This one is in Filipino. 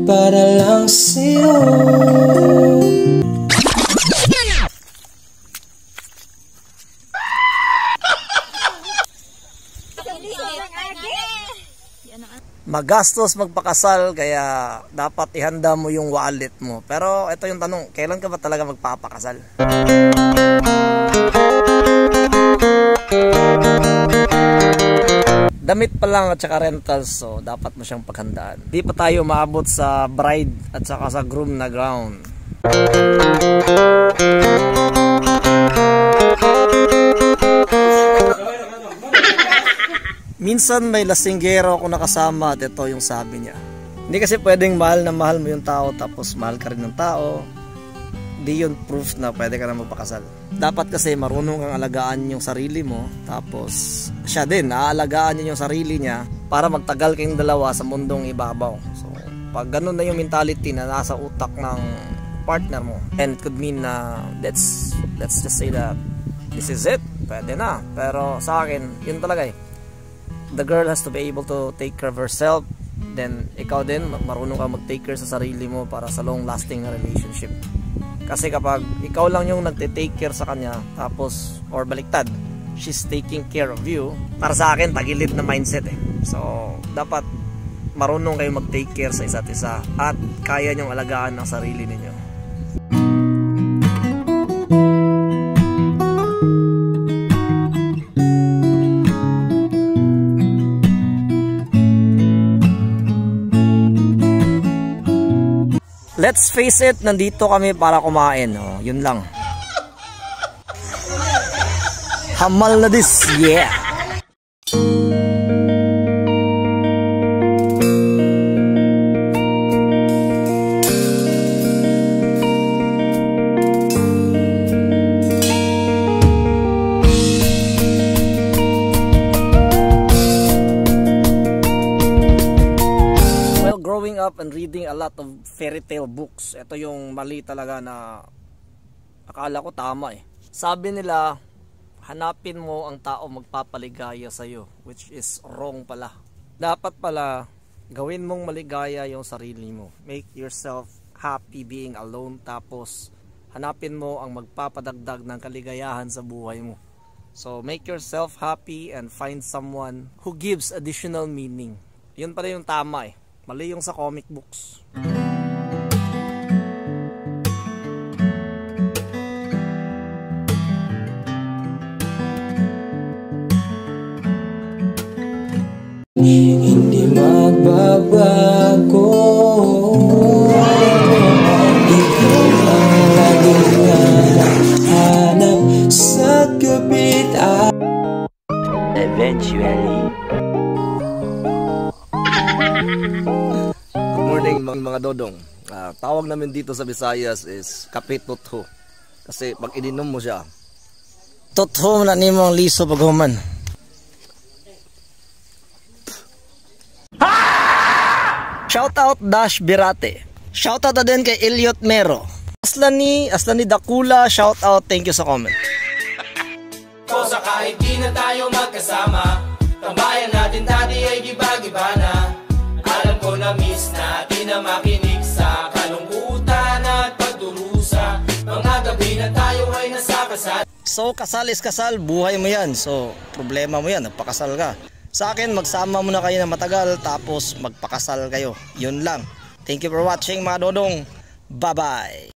para lang sa'yo. Magastos magpakasal, kaya dapat ihanda mo yung wallet mo. Pero ito yung tanong, kailan ka ba talaga magpapakasal? Damit pa lang at saka rentals, so dapat mo siyang paghandaan. Di pa tayo maabot sa bride at saka sa groom na ground. Minsan may lasinggero ako nakasama at ito yung sabi niya. Hindi kasi pwedeng mahal na mahal mo yung tao tapos mahal ka rin ng tao. Di yun proof na pwede ka na magpakasal. Dapat kasi marunong kang alagaan yung sarili mo, tapos siya din aalagaan niya yung sarili niya para magtagal kayong dalawa sa mundong ibabaw. So pag ganun na yung mentality na nasa utak ng partner mo, and it could mean na let's just say that this is it, pwede na. Pero sa akin, yun talaga eh. The girl has to be able to take care of herself. Then ikaw din marunong ka mag-take care sa sarili mo para sa long lasting na relationship. Kasi kapag ikaw lang yung nagte-take care sa kanya, tapos or baliktad, she's taking care of you, para sa akin tagilid na mindset eh. So dapat marunong kayo mag-take care sa isa't isa at kaya nyong alagaan ang sarili ninyo. Let's face it, nandito kami para kumain. Oh, yun lang. Hamal na this, yeah! Growing up and reading a lot of fairy tale books, ito yung mali talaga na akala ko tama eh. Sabi nila, hanapin mo ang tao magpapaligaya sa'yo, which is wrong pala. Dapat pala gawin mong maligaya yung sarili mo. Make yourself happy being alone, tapos hanapin mo ang magpapadagdag ng kaligayahan sa buhay mo. So make yourself happy and find someone who gives additional meaning. Yun pala yung tama eh. Mali yung sa comic books. Hindi magbabago, ikaw ang laging hanap sa kapit. Eventually. Good morning mga dodong. Tawag namin dito sa Visayas is kape tutho. Kasi pag ininom mo siya, tutho na nimo ang liso paghuman. Shout out Dash Birate. Shout out din kay Elliot Mero. Aslani Dakula, shout out, thank you sa comment. So sa kahit di na tayo magkasama, tambayan natin dati ay giba-giba na. Alam ko na miss natin na makinig sa kalungkutan at pagdurusa. Mga gabi na tayo ay nasa kasal. So kasal is kasal, buhay mo yan. So problema mo yan, nagpakasal ka. Sa akin, magsama muna kayo na matagal, tapos magpakasal kayo. Yun lang. Thank you for watching mga dodong. Bye bye.